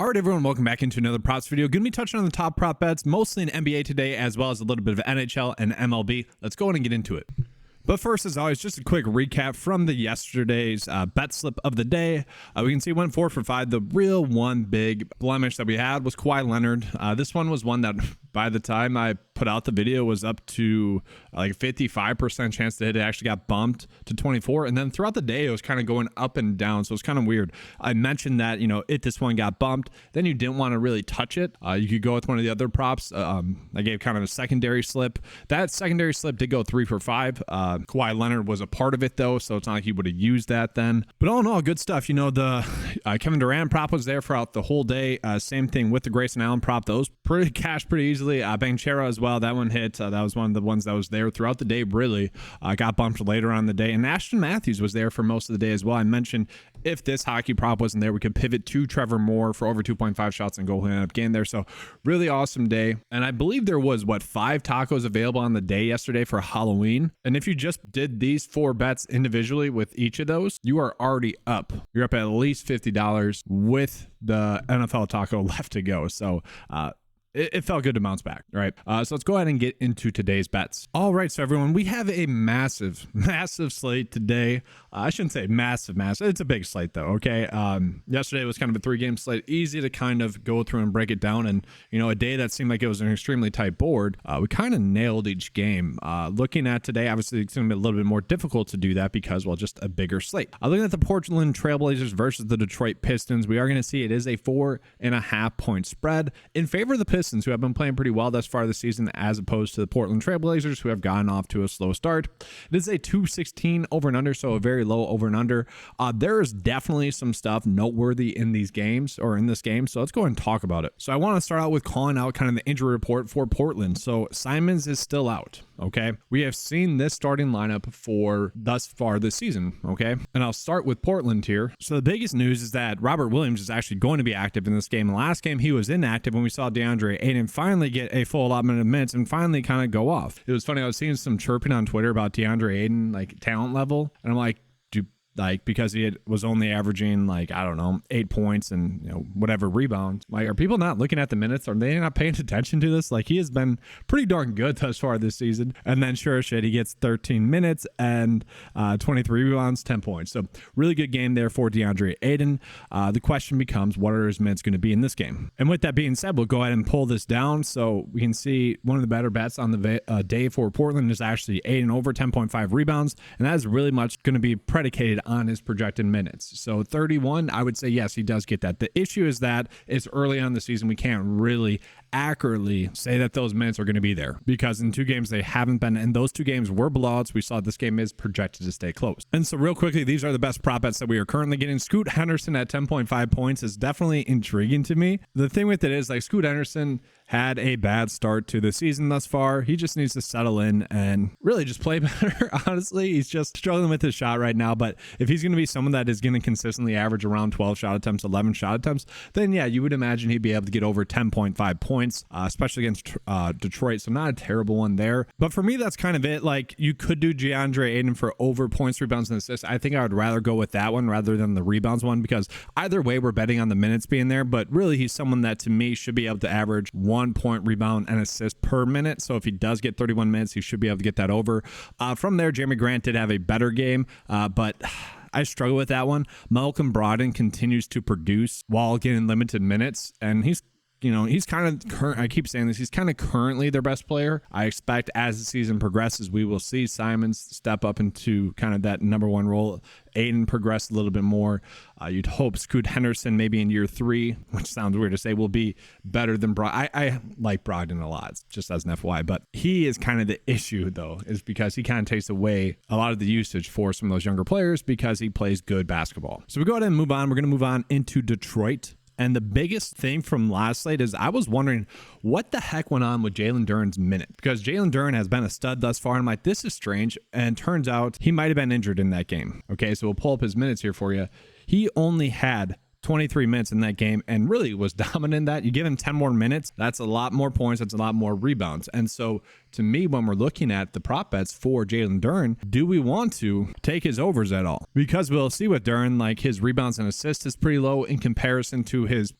All right, everyone, welcome back into another props video. Going to be touching on the top prop bets, mostly in NBA today, as well as a little bit of NHL and MLB. Let's go on and get into it. But first, as always, just a quick recap from the yesterday's bet slip of the day. We can see went 4 for 5. The real one big blemish that we had was Kawhi Leonard. This one was one that by the time I put out the video was up to like 55% chance to hit. It actually got bumped to 24. And then throughout the day, it was kind of going up and down. So it's kind of weird. I mentioned that, if this one got bumped, then you didn't want to really touch it. You could go with one of the other props. I gave kind of a secondary slip. That secondary slip did go 3 for 5. Kawhi Leonard was a part of it though, so it's not like he would have used that then. But all in all, good stuff. The Kevin Durant prop was there throughout the whole day. Same thing with the Grayson Allen prop. Those cashed pretty easily. Banchero as well. That one hit. That was one of the ones that was there throughout the day. Really got bumped later on in the day. And Ashton Matthews was there for most of the day as well. I mentioned if this hockey prop wasn't there, we could pivot to Trevor Moore for over 2.5 shots and goal end up game there. So really awesome day. And I believe there was 5 tacos available on the day yesterday for Halloween. And if you just did these 4 bets individually with each of those, you are already up. You're up at least $50 with the NFL taco left to go. So it felt good to bounce back. All right. So let's go ahead and get into today's bets. All right. So everyone, we have a massive slate today. I shouldn't say massive. It's a big slate though. Okay. Yesterday was kind of a 3-game slate, easy to kind of go through and break it down. And, a day that seemed like it was an extremely tight board. We kind of nailed each game. Looking at today, obviously it's going to be a little bit more difficult to do that because, just a bigger slate. Looking at the Portland Trailblazers versus the Detroit Pistons, we are going to see it is a 4.5 point spread in favor of the Pistons, who have been playing pretty well thus far this season, as opposed to the Portland Trailblazers, who have gotten off to a slow start. It is a 216 over and under, so a very low over and under. There is definitely some stuff noteworthy in these games, or in this game, so let's go ahead and talk about it. So I want to start out with calling out kind of the injury report for Portland. So Simons is still out. Okay, we have seen this starting lineup for thus far this season. Okay, and I'll start with Portland here. So the biggest news is that Robert Williams is actually going to be active in this game. In the last game, he was inactive when we saw DeAndre Ayton finally get a full allotment of minutes and finally kind of go off. It was funny. I was seeing some chirping on Twitter about DeAndre Ayton, like talent level, and I'm like, because he was only averaging 8 points and whatever rebounds. Are people not looking at the minutes? Are they not paying attention to this? He has been pretty darn good thus far this season. And then sure as shit, he gets 13 minutes and 23 rebounds, 10 points. So really good game there for DeAndre Ayton. The question becomes, what are his minutes going to be in this game? And with that being said, we'll go ahead and pull this down so we can see one of the better bets on the day for Portland is actually Ayton over 10.5 rebounds. And that is really much going to be predicated on his projected minutes. So 31, I would say yes, he does get that. The issue is that it's early on in the season. We can't really accurately say that those minutes are going to be there because in 2 games they haven't been, and those 2 games were blowouts. We saw this game is projected to stay close. And so real quickly, these are the best prop bets that we are currently getting. Scoot Henderson at 10.5 points is definitely intriguing to me. The thing with it is Scoot Henderson had a bad start to the season thus far. He just needs to settle in and really just play better. Honestly, he's just struggling with his shot right now. But if he's going to be someone that is going to consistently average around 12 shot attempts, 11 shot attempts, then yeah, you would imagine he'd be able to get over 10.5 points, especially against Detroit. So not a terrible one there. But for me, that's kind of it. You could do DeAndre Ayton for over points, rebounds, and assists. I think I would rather go with that one rather than the rebounds one because either way, we're betting on the minutes being there. But really, he's someone that to me should be able to average 1 point, rebound, and assist per minute. So if he does get 31 minutes, he should be able to get that over. From there, Jeremy Grant did have a better game, but I struggle with that one. Malcolm Brogdon continues to produce while getting limited minutes, and he's kind of I keep saying this, he's kind of currently their best player. I expect as the season progresses, we will see Simons step up into kind of that number 1 role. Ayton progress a little bit more. You'd hope Scoot Henderson maybe in year 3, which sounds weird to say, will be better than Brogdon. I like Brogdon a lot, just as an FYI, but he is kind of the issue though, is because he kind of takes away a lot of the usage for some of those younger players because he plays good basketball. So we go ahead and move on. We're going to move on into Detroit. And the biggest thing from last slate is I was wondering what the heck went on with Jalen Duren's minute, because Jalen Duren has been a stud thus far. I'm like, this is strange. And turns out he might have been injured in that game. Okay, so we'll pull up his minutes here for you. He only had 23 minutes in that game and really was dominant in that. You give him 10 more minutes, that's a lot more points, that's a lot more rebounds. And so to me, when we're looking at the prop bets for Jalen Duren, do we want to take his overs at all? Because we'll see with Duren, like his rebounds and assists is pretty low in comparison to his,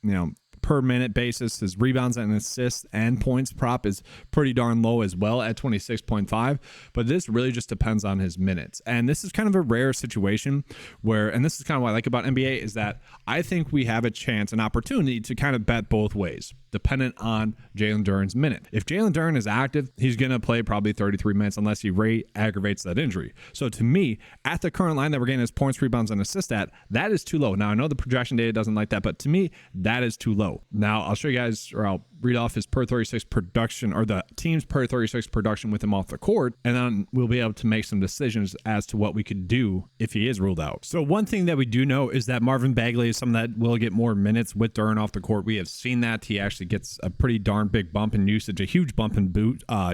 per minute basis. His rebounds and assists and points prop is pretty darn low as well at 26.5, but this really just depends on his minutes. And this is kind of a rare situation where, and this is kind of what I like about NBA, is that I think we have a chance, an opportunity to kind of bet both ways, dependent on Jalen Duren's minute. If Jalen Duren is active, he's going to play probably 33 minutes unless he aggravates that injury. So to me, at the current line that we're getting his points, rebounds, and assists at, that is too low. Now, I know the projection data doesn't like that, but to me, that is too low. Now, I'll show you guys, or I'll read off his per 36 production, or the team's per 36 production with him off the court, and then we'll be able to make some decisions as to what we could do if he is ruled out. So one thing that we do know is that Marvin Bagley is someone that will get more minutes with Duren off the court. We have seen that. He actually gets a pretty darn big bump in usage, a huge bump in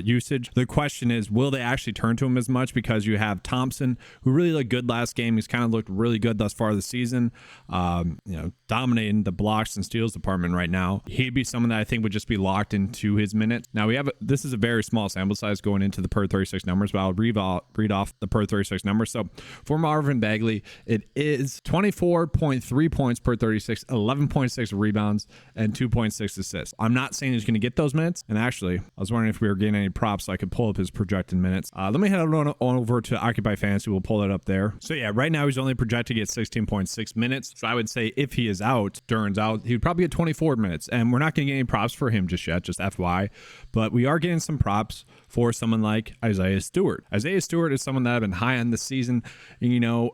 usage. The question is, will they actually turn to him as much? Because you have Thompson, who really looked good last game. He's kind of looked really good thus far this season, dominating the blocks and steals department right now. He'd be someone that I think would just be locked into his minutes. Now this is a very small sample size going into the per 36 numbers, but I'll read off the per 36 numbers. So for Marvin Bagley, it is 24.3 points per 36, 11.6 rebounds, and 2.6 assists. I'm not saying he's going to get those minutes. And actually, I was wondering if we were getting any props so I could pull up his projected minutes. Let me head on over to Occupy Fantasy. We'll pull it up there. So yeah, right now he's only projected to get 16.6 minutes. So I would say if he is out, Duren's out, he would probably get 24 minutes. And we're not going to get any props for him just yet, just FYI. But we are getting some props for someone like Isaiah Stewart. Isaiah Stewart is someone that I've been high on this season. And,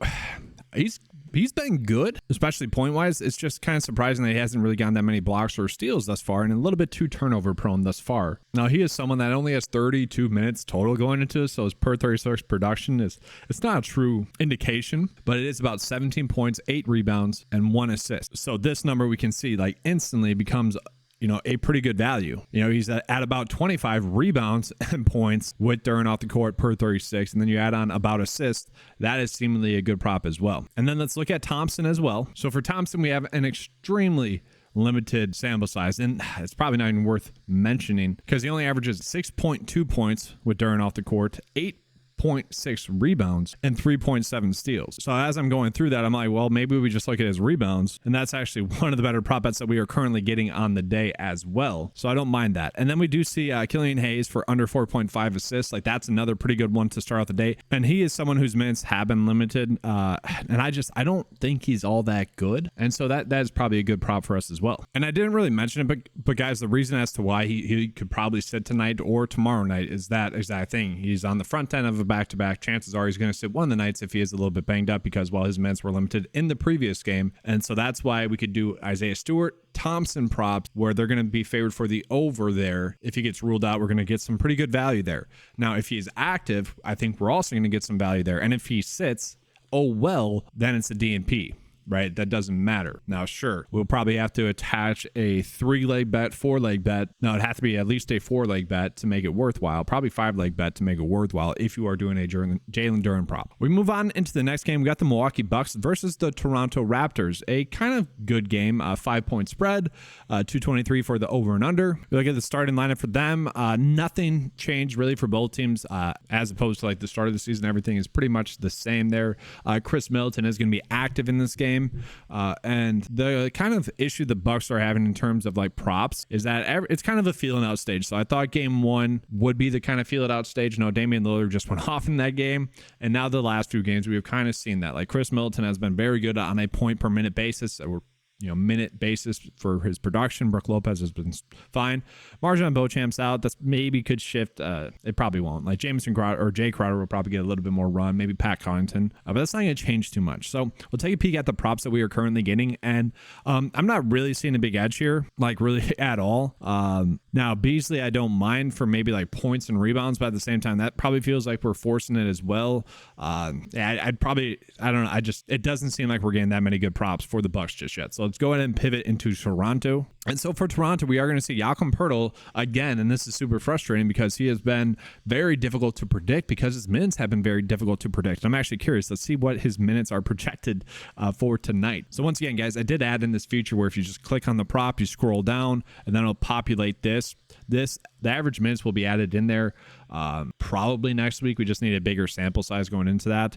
he's been good, especially point-wise. It's just kind of surprising that he hasn't really gotten that many blocks or steals thus far, and a little bit too turnover-prone thus far. Now, he is someone that only has 32 minutes total going into this, so his per 36 production it's not a true indication, but it is about 17 points, 8 rebounds, and 1 assist. So this number we can see instantly becomes a pretty good value. He's at about 25 rebounds and points with Duren off the court per 36. And then you add on about assists. That is seemingly a good prop as well. And then let's look at Thompson as well. So for Thompson, we have an extremely limited sample size, and it's probably not even worth mentioning because he only averages 6.2 points with Duren off the court, 8.6 rebounds, and 3.7 steals. So as I'm going through that, I'm like, well, maybe we just look at his rebounds, and that's actually one of the better prop bets that we are currently getting on the day as well. So I don't mind that. And then we do see Killian Hayes for under 4.5 assists. That's another pretty good one to start out the day. And he is someone whose minutes have been limited, and I don't think he's all that good. And so that is probably a good prop for us as well. And I didn't really mention it, but guys, the reason as to why he could probably sit tonight or tomorrow night is that exact thing. He's on the front end of a back-to-back. Chances are he's going to sit one of the nights if he is a little bit banged up because his minutes were limited in the previous game. And so that's why we could do Isaiah Stewart, Thompson props where they're going to be favored for the over there. If he gets ruled out, we're going to get some pretty good value there. Now, if he's active, I think we're also going to get some value there. And if he sits, then it's a DNP. Right? That doesn't matter. Now, sure, we'll probably have to attach a 3-leg bet, 4-leg bet. No, it'd have to be at least a 4-leg bet to make it worthwhile. Probably 5-leg bet to make it worthwhile if you are doing a Jalen Duren prop. We move on into the next game. We got the Milwaukee Bucks versus the Toronto Raptors. A kind of good game, 5-point spread, 223 for the over and under. We look at the starting lineup for them. Nothing changed really for both teams as opposed to the start of the season. Everything is pretty much the same there. Chris Middleton is going to be active in this game. And the kind of issue the Bucks are having in terms of props is that it's kind of a feeling out stage. So I thought game one would be the kind of feel it out stage. Damian Lillard just went off in that game. And now the last few games, we've kind of seen that. Chris Middleton has been very good on a point per minute basis. We're minute basis for his production. Brook Lopez has been fine. MarJon Beauchamp's out. That's maybe could shift. It probably won't. Jameson Crowder or Jay Crowder will probably get a little bit more run. Maybe Pat Connaughton. But that's not going to change too much. So we'll take a peek at the props that we are currently getting. And I'm not really seeing a big edge here, really at all. Now, Beasley, I don't mind for maybe points and rebounds, but at the same time, that probably feels like we're forcing it as well. I'd probably, I don't know. It doesn't seem like we're getting that many good props for the Bucks just yet. So let's go ahead and pivot into Toronto. And so for Toronto, we are going to see Jakob Poeltl again, and this is super frustrating because he has been very difficult to predict because his minutes have been very difficult to predict. I'm actually curious. Let's see what his minutes are projected for tonight. So once again, guys, I did add in this feature where if you just click on the prop, you scroll down, and then it'll populate this. The average minutes will be added in there probably next week. We just need a bigger sample size going into that.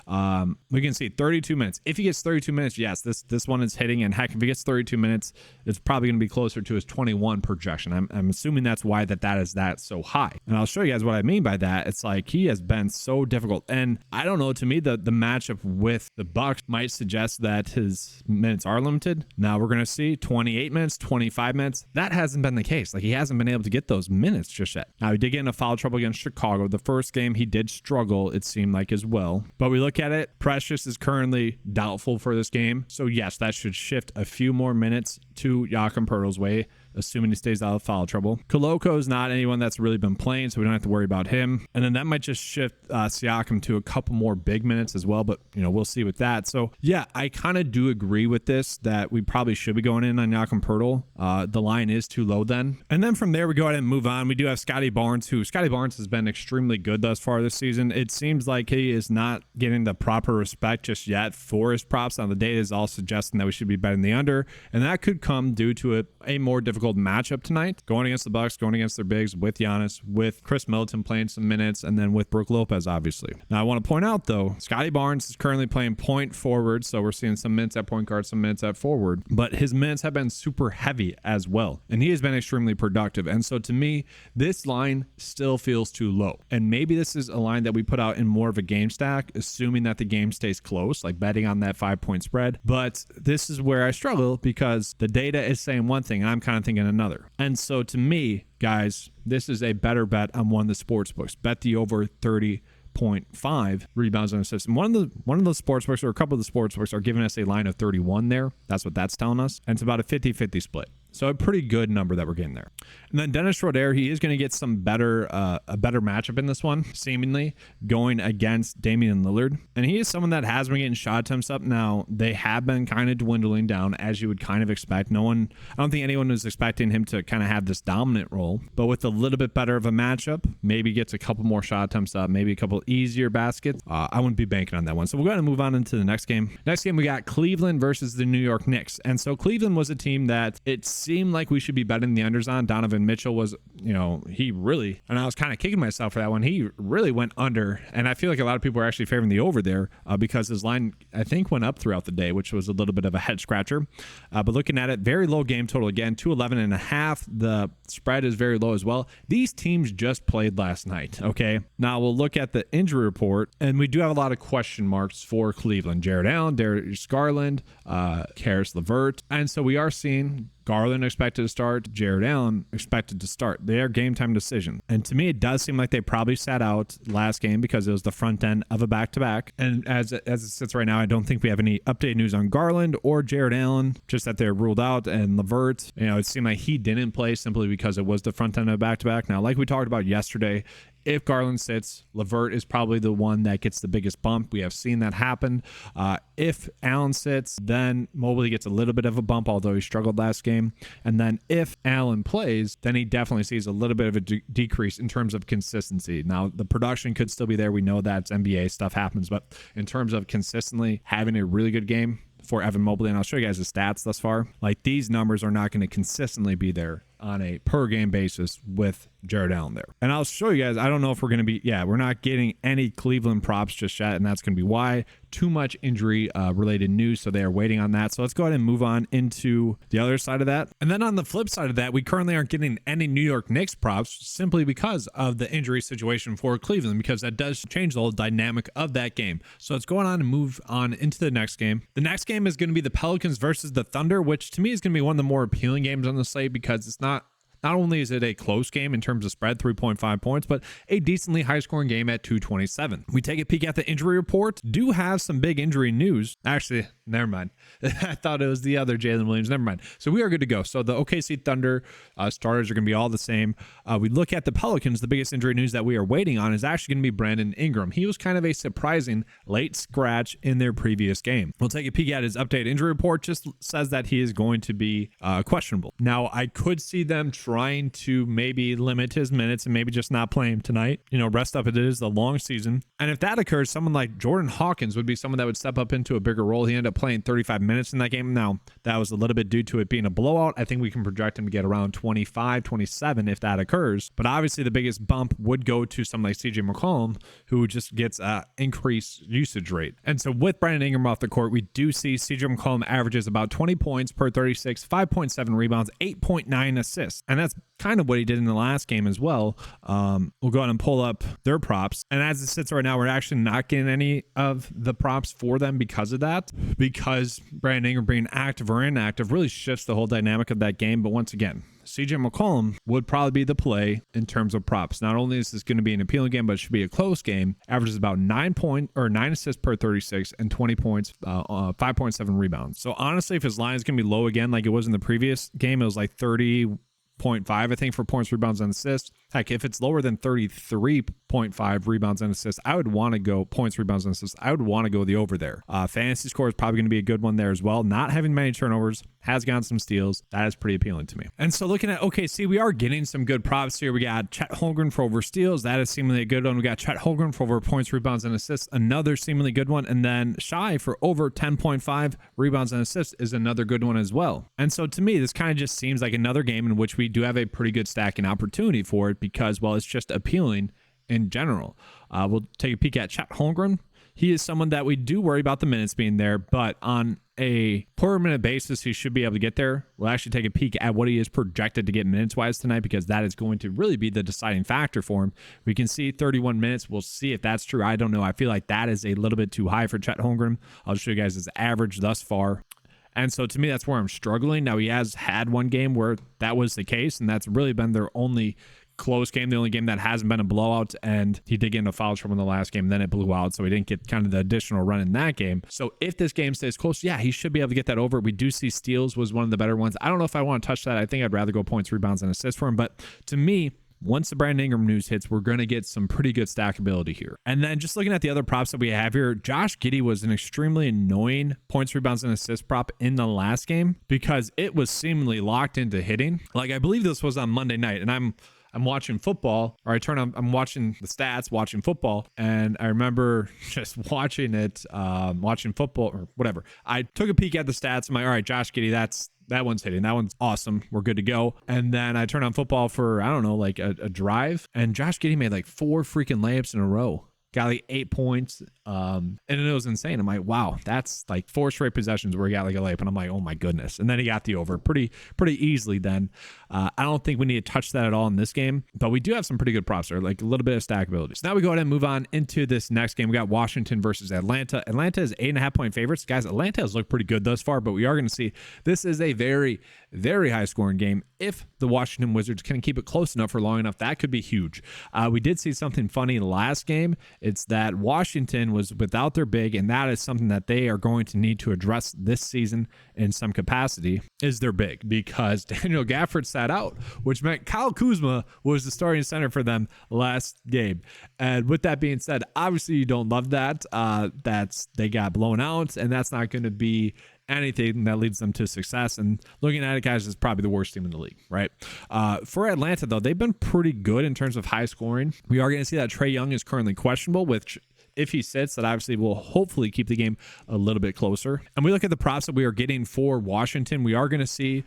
We can see 32 minutes. If he gets 32 minutes, yes, this one is hitting. And heck, if he gets 32 minutes, it's probably going to be closer closer to his 21 projection. I'm assuming that's why that is so high. And I'll show you guys what I mean by that. It's like he has been so difficult. And I don't know, to me, the matchup with the Bucks might suggest that his minutes are limited. Now we're going to see 28 minutes, 25 minutes. That hasn't been the case. Like, he hasn't been able to get those minutes just yet. Now, he did get into foul trouble against Chicago. The first game, he did struggle, it seemed like, as well. But we look at it, Precious is currently doubtful for this game. So yes, that should shift a few more minutes to Jakob Poeltl's way, assuming he stays out of foul trouble. Koloko is not anyone that's really been playing, so we don't have to worry about him. And then that might just shift Siakam to a couple more big minutes as well, but we'll see with that. So yeah, I kind of do agree with this, that we probably should be going in on Jakob Poeltl. The line is too low then. And then from there, we go ahead and move on. We do have Scotty Barnes, Scotty Barnes has been extremely good thus far this season. It seems like he is not getting the proper respect just yet for his props. Now, the data is all suggesting that we should be betting the under, and that could come due to a more difficult matchup tonight, going against the Bucks, going against their bigs with Giannis, with Chris Middleton playing some minutes, and then with Brook Lopez, obviously. Now, I want to point out, though, Scotty Barnes is currently playing point forward, so we're seeing some minutes at point guard, some minutes at forward, but his minutes have been super heavy as well, and he has been extremely productive. And so to me, this line still feels too low, and maybe this is a line that we put out in more of a game stack, assuming that the game stays close, like betting on that 5-point spread. But this is where I struggle, because the data is saying one thing and I'm kind of thinking another. And so to me, guys, this is a better bet on one of the sports books. Bet the over 30.5 rebounds and assists. And one of the sports books, or a couple of the sports books, are giving us a line of 31 there. That's what that's telling us. And it's about a 50-50 split. So a pretty good number that we're getting there. And then Dennis Schroeder, he is going to get some a better matchup in this one, seemingly going against Damian Lillard. And he is someone that has been getting shot attempts up. Now, they have been kind of dwindling down, as you would kind of expect. I don't think anyone was expecting him to kind of have this dominant role. But with a little bit better of a matchup, maybe gets a couple more shot attempts up, maybe a couple easier baskets. I wouldn't be banking on that one. So we're going to move on into the next game. Next game, we got Cleveland versus the New York Knicks. And so Cleveland was a team that it seemed like we should be betting the unders on. Donovan Mitchell was, he really, and I was kind of kicking myself for that one. He really went under, and I feel like a lot of people are actually favoring the over there because his line, I think, went up throughout the day, which was a little bit of a head scratcher. But looking at it, very low game total again, 211.5. The spread is very low as well. These teams just played last night. Okay, now we'll look at the injury report, and we do have a lot of question marks for Cleveland. Jared Allen, Darius Garland, Karis LeVert, and so we are seeing Garland expected to start, Jared Allen expected to start. They are game time decisions. And to me, it does seem like they probably sat out last game because it was the front end of a back-to-back. And as it sits right now, I don't think we have any updated news on Garland or Jared Allen, just that they're ruled out. And LeVert, it seemed like he didn't play simply because it was the front end of a back-to-back. Now, like we talked about yesterday, if Garland sits, LeVert is probably the one that gets the biggest bump. We have seen that happen. If Allen sits, then Mobley gets a little bit of a bump, although he struggled last game. And then if Allen plays, then he definitely sees a little bit of a decrease in terms of consistency. Now, the production could still be there. We know that it's NBA, stuff happens. But in terms of consistently having a really good game for Evan Mobley, and I'll show you guys the stats thus far, like these numbers are not going to consistently be there on a per game basis with Jared Allen there. And I'll show you guys, I don't know if we're going to be, we're not getting any Cleveland props just yet, and that's going to be why. Too much injury related news, so they are waiting on that. So let's go ahead and move on into the other side of that. And then on the flip side of that, we currently aren't getting any New York Knicks props simply because of the injury situation for Cleveland, because that does change the whole dynamic of that game. So let's go on and move on into the next game. The next game is going to be the Pelicans versus the Thunder, which to me is going to be one of the more appealing games on the slate, because it's not only is it a close game in terms of spread, 3.5 points, but a decently high-scoring game at 227. We take a peek at the injury report. Do have some big injury news. Actually, never mind. I thought it was the other Jalen Williams. Never mind. So we are good to go. So the OKC Thunder starters are going to be all the same. We look at the Pelicans. The biggest injury news that we are waiting on is actually going to be Brandon Ingram. He was kind of a surprising late scratch in their previous game. We'll take a peek at his updated injury report. Just says that he is going to be questionable. Now, I could see them trying to maybe limit his minutes and maybe just not play him tonight. Rest up. It is a long season. And if that occurs, someone like Jordan Hawkins would be someone that would step up into a bigger role. He ended up up playing 35 minutes in that game. Now, that was a little bit due to it being a blowout. I think we can project him to get around 25, 27 if that occurs. But obviously, the biggest bump would go to someone like CJ McCollum, who just gets an increased usage rate. And so with Brandon Ingram off the court, we do see CJ McCollum averages about 20 points per 36, 5.7 rebounds, 8.9 assists. And that's kind of what he did in the last game as well. We'll go ahead and pull up their props. And as it sits right now, we're actually not getting any of the props for them because of that, because Brandon Ingram being active or inactive really shifts the whole dynamic of that game. But once again, CJ McCollum would probably be the play in terms of props. Not only is this going to be an appealing game, but it should be a close game. Averages about 9 assists per 36 and 20 points, 5.7 rebounds. So honestly, if his line is going to be low again, like it was in the previous game, it was like 30.5, I think, for points, rebounds, and assists. Heck, if it's lower than 33.5 rebounds and assists, I would want to go points, rebounds, and assists. I would want to go the over there. Fantasy score is probably going to be a good one there as well. Not having many turnovers, has gotten some steals. That is pretty appealing to me. And so looking at OKC, we are getting some good props here. We got Chet Holmgren for over steals. That is seemingly a good one. We got Chet Holmgren for over points, rebounds, and assists. Another seemingly good one. And then Shai for over 10.5 rebounds and assists is another good one as well. And so to me, this kind of just seems like another game in which we do have a pretty good stacking opportunity for it because, well, it's just appealing in general. We'll take a peek at Chet Holmgren. He is someone that we do worry about the minutes being there, but on a per minute basis, he should be able to get there. We'll actually take a peek at what he is projected to get minutes-wise tonight because that is going to really be the deciding factor for him. We can see 31 minutes. We'll see if that's true. I don't know. I feel like that is a little bit too high for Chet Holmgren. I'll show you guys his average thus far. And so to me, that's where I'm struggling. Now, he has had one game where that was the case, and that's really been their only close game, the only game that hasn't been a blowout, and he did get into foul trouble in the last game, then it blew out, so he didn't get kind of the additional run in that game. So if this game stays close, yeah, he should be able to get that over. We do see steals was one of the better ones. I don't know if I want to touch that. I think I'd rather go points, rebounds, and assists for him, but to me, once the Brandon Ingram news hits, we're going to get some pretty good stackability here. And then just looking at the other props that we have here, Josh Giddey was an extremely annoying points, rebounds, and assist prop in the last game because it was seemingly locked into hitting. Like, I believe this was on Monday night, and I'm watching football, or I'm watching the stats, watching football, and I remember just watching it, watching football or whatever. I took a peek at the stats. I'm like, all right, Josh Giddey, that one's hitting. That one's awesome. We're good to go. And then I turned on football for, I don't know, like a drive, and Josh Giddey made like 4 freaking layups in a row. Got like 8 points, and it was insane. I'm like, wow, that's like 4 straight possessions where he got like a layup, and I'm like, oh my goodness. And then he got the over pretty easily then. I don't think we need to touch that at all in this game, but we do have some pretty good props there, like a little bit of stackability. So now we go ahead and move on into this next game. We got Washington versus Atlanta. Atlanta is 8.5-point favorites. Guys, Atlanta has looked pretty good thus far, but we are going to see this is a very, very high scoring game. If the Washington Wizards can keep it close enough for long enough, that could be huge. We did see something funny last game. It's that Washington was without their big, and that is something that they are going to need to address this season in some capacity, is their big, because Daniel Gafford sat out, which meant Kyle Kuzma was the starting center for them last game. And with that being said, obviously you don't love that. They got blown out, and that's not going to be anything that leads them to success. And looking at it, guys, is probably the worst team in the league, right? For Atlanta, though, they've been pretty good in terms of high scoring. We are going to see that Trae Young is currently questionable, which if he sits, that obviously will hopefully keep the game a little bit closer. And we look at the props that we are getting for Washington. We are going to see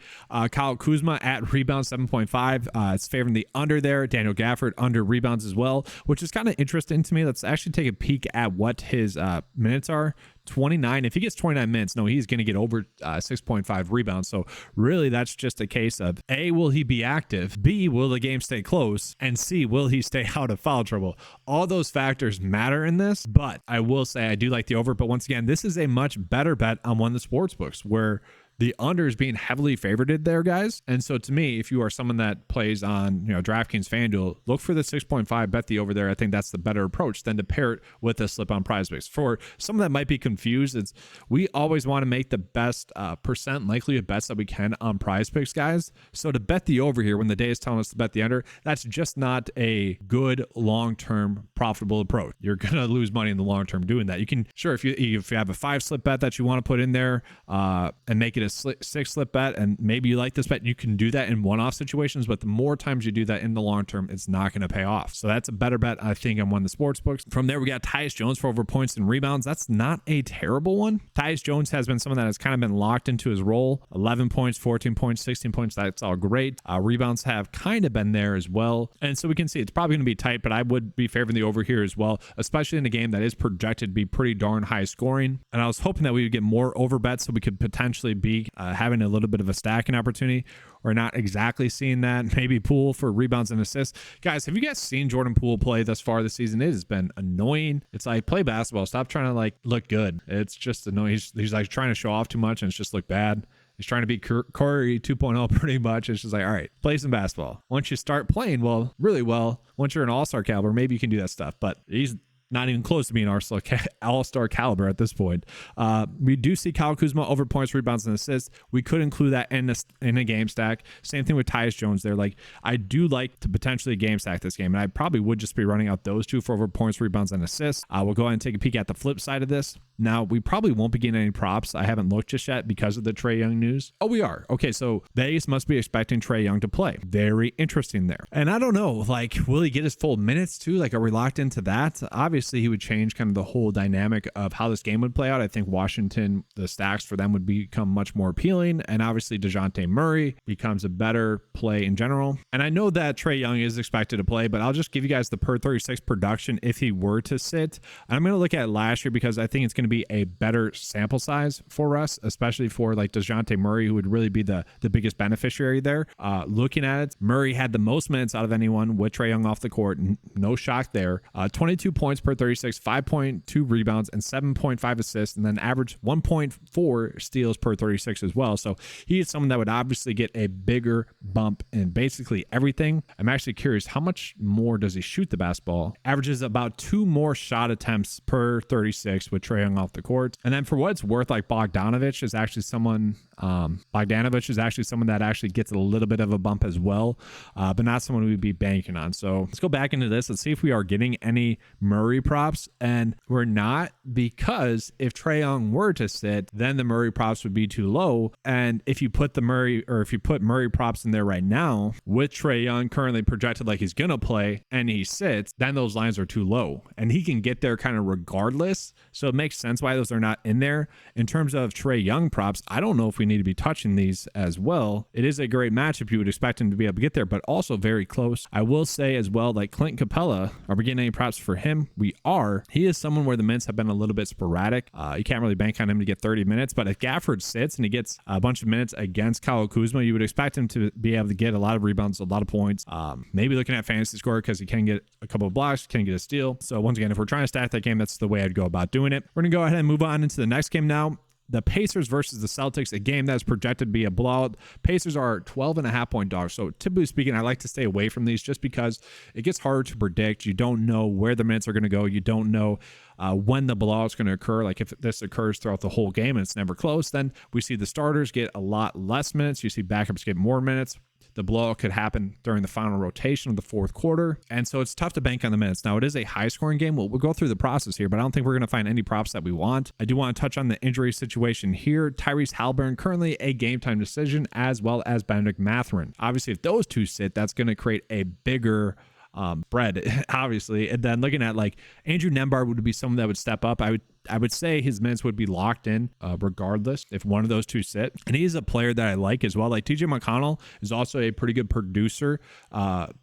Kyle Kuzma at rebounds 7.5. It's favoring the under there. Daniel Gafford under rebounds as well, which is kind of interesting to me. Let's actually take a peek at what his minutes are. 29. If he gets 29 minutes, no, he's going to get over 6.5 rebounds. So really, that's just a case of A, will he be active? B, will the game stay close? And C, will he stay out of foul trouble? All those factors matter in this, but I will say I do like the over. But once again, this is a much better bet on one of the sports books where the under is being heavily favored there, guys. And so to me, if you are someone that plays on, DraftKings, FanDuel, look for the 6.5, bet the over there. I think that's the better approach than to pair it with a slip on PrizePicks. For someone that might be confused, we always want to make the best percent likelihood bets that we can on PrizePicks, guys. So to bet the over here when the day is telling us to bet the under, that's just not a good long-term profitable approach. You're going to lose money in the long term doing that. You can, sure, if you have a 5 slip bet that you want to put in there and make it a a six slip bet and maybe you like this bet, you can do that in one-off situations, but the more times you do that in the long term, it's not going to pay off. So that's a better bet, I think, on one of the sports books. From there, we got Tyus Jones for over points and rebounds. That's not a terrible one. Tyus Jones has been someone that has kind of been locked into his role. 11 points, 14 points, 16 points. That's all great. Rebounds have kind of been there as well. And so we can see it's probably going to be tight, but I would be favoring the over here as well, especially in a game that is projected to be pretty darn high scoring. And I was hoping that we would get more over bets so we could potentially be having a little bit of a stacking opportunity. We're not exactly seeing that. Maybe Poole for rebounds and assists. Guys, have you guys seen Jordan Poole play thus far this season? It has been annoying. It's like, play basketball. Stop trying to like look good. It's just annoying. He's like trying to show off too much and it's just look bad. He's trying to be Curry 2.0 pretty much. It's just like, all right, play some basketball. Once you start playing well, really well, once you're an all-star caliber, maybe you can do that stuff. But he's not even close to being all-star caliber at this point. We do see Kyle Kuzma over points, rebounds, and assists. We could include that in a game stack. Same thing with Tyus Jones there. Like, I do like to potentially game stack this game, and I probably would just be running out those two for over points, rebounds, and assists. We'll go ahead and take a peek at the flip side of this. Now, we probably won't be getting any props. I haven't looked just yet because of the Trae Young news. Oh, we are. Okay, so Vegas must be expecting Trae Young to play. Very interesting there. And I don't know, like, will he get his full minutes too? Like, are we locked into that? Obviously, he would change kind of the whole dynamic of how this game would play out. I think Washington, the stacks for them would become much more appealing. And obviously, DeJounte Murray becomes a better play in general. And I know that Trae Young is expected to play, but I'll just give you guys the per 36 production if he were to sit. And I'm going to look at last year because I think it's going to be a better sample size for us, especially for like DeJounte Murray, who would really be the biggest beneficiary there. Looking at it, Murray had the most minutes out of anyone with Trae Young off the court. No shock there. 22 points per 36, 5.2 rebounds, and 7.5 assists, and then average 1.4 steals per 36 as well. So he is someone that would obviously get a bigger bump in basically everything. I'm actually curious, how much more does he shoot the basketball? Averages about 2 more shot attempts per 36 with Trae Young off the court. And then for what it's worth, like Bogdanovich is actually someone that actually gets a little bit of a bump as well, but not someone we'd be banking on. So let's go back into this. Let's see if we are getting any Murray props. And we're not, because if Trae Young were to sit, then the Murray props would be too low. And if you put Murray props in there right now with Trae Young currently projected like he's going to play and he sits, then those lines are too low. And he can get there kind of regardless. So it makes sense why those are not in there. In terms of Trae Young props, I don't know if we need to be touching these as well. It is a great matchup. You would expect him to be able to get there, but also very close. I will say as well, like Clint Capella, are we getting any props for him? We are. He is someone where the minutes have been a little bit sporadic. You can't really bank on him to get 30 minutes, but if Gafford sits and he gets a bunch of minutes against Kyle Kuzma, you would expect him to be able to get a lot of rebounds, a lot of points. Maybe looking at fantasy score because he can get a couple of blocks, can get a steal. So once again, if we're trying to stack that game, that's the way I'd go about doing it. We're going to go ahead and move on into the next game now. The Pacers versus the Celtics, a game that's projected to be a blowout. Pacers are 12.5 point dogs. So typically speaking, I like to stay away from these just because it gets harder to predict. You don't know where the minutes are going to go. You don't know when the blowout's going to occur. Like if this occurs throughout the whole game and it's never close, then we see the starters get a lot less minutes. You see backups get more minutes. The blowout could happen during the final rotation of the fourth quarter. And so it's tough to bank on the minutes. Now, it is a high-scoring game. We'll go through the process here, but I don't think we're going to find any props that we want. I do want to touch on the injury situation here. Tyrese Halliburton, currently a game-time decision, as well as Benedict Mathurin. Obviously, if those two sit, that's going to create a bigger spread, obviously. And then looking at like Andrew Nembhard would be someone that would step up. I would say his minutes would be locked in regardless if one of those two sit. And he's a player that I like as well. Like TJ McConnell is also a pretty good producer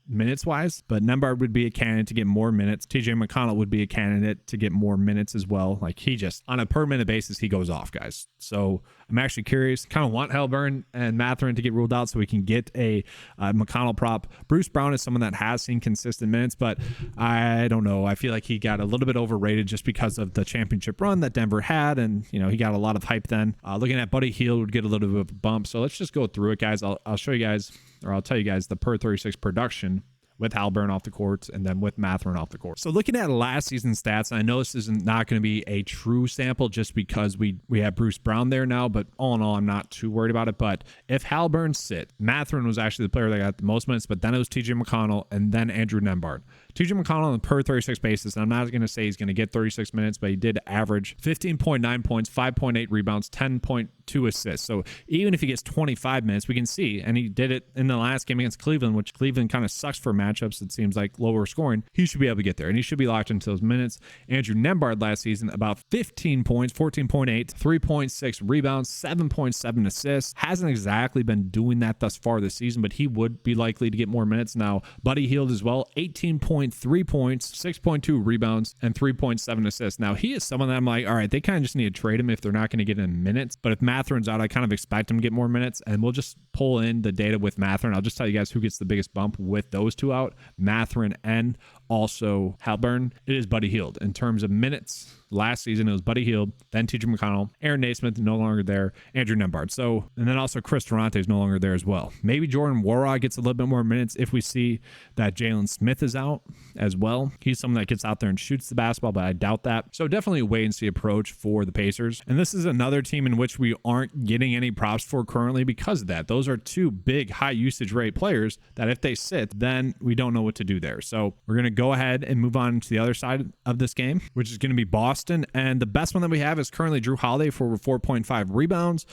minutes wise, but Nembhard would be a candidate to get more minutes. TJ McConnell would be a candidate to get more minutes as well. Like he just on a per minute basis, he goes off, guys. So I'm actually curious, kind of want Halliburton and Mathurin to get ruled out so we can get a McConnell prop. Bruce Brown is someone that has seen consistent minutes, but I don't know. I feel like he got a little bit overrated just because of the championship run that Denver had, and you know he got a lot of hype then. Looking at Buddy Hield would get a little bit of a bump. So let's just go through it, guys. I'll show you guys, or I'll tell you guys the per 36 production with Halliburton off the court and then with Mathurin off the court. So looking at last season's stats, and I know this is not going to be a true sample just because we have Bruce Brown there now, but all in all, I'm not too worried about it. But if Halliburton sit, Mathurin was actually the player that got the most minutes, but then it was TJ McConnell and then Andrew Nembhard. TJ McConnell on the per 36 basis, and I'm not going to say he's going to get 36 minutes, but he did average 15.9 points, 5.8 rebounds, 10.2 2 assists. So even if he gets 25 minutes, we can see, and he did it in the last game against Cleveland, which Cleveland kind of sucks for matchups. It seems like lower scoring. He should be able to get there, and he should be locked into those minutes. Andrew Nembhard last season, about 15 points, 14.8, 3.6 rebounds, 7.7 assists. Hasn't exactly been doing that thus far this season, but he would be likely to get more minutes. Now, Buddy Hield as well, 18.3 points, 6.2 rebounds, and 3.7 assists. Now, he is someone that I'm like, all right, they kind of just need to trade him if they're not going to get in minutes. But if Mathurin's out, I kind of expect him to get more minutes, and we'll just pull in the data with Mathurin. I'll just tell you guys who gets the biggest bump with those two out, Mathurin and also Halburn. It is Buddy Hield. In terms of minutes, last season it was Buddy Hield, then TJ McConnell, Aaron Naismith no longer there, Andrew Nembhard. So, and then also Chris Durante is no longer there as well. Maybe Jordan Warrock gets a little bit more minutes if we see that Jalen Smith is out as well. He's someone that gets out there and shoots the basketball, but I doubt that. So definitely a wait and see approach for the Pacers. And this is another team in which we aren't getting any props for currently because of that. Those are two big high usage rate players that if they sit, then we don't know what to do there. So we're going to go ahead and move on to the other side of this game, which is going to be Boston. And the best one that we have is currently Drew Holiday for over 4.5 rebounds,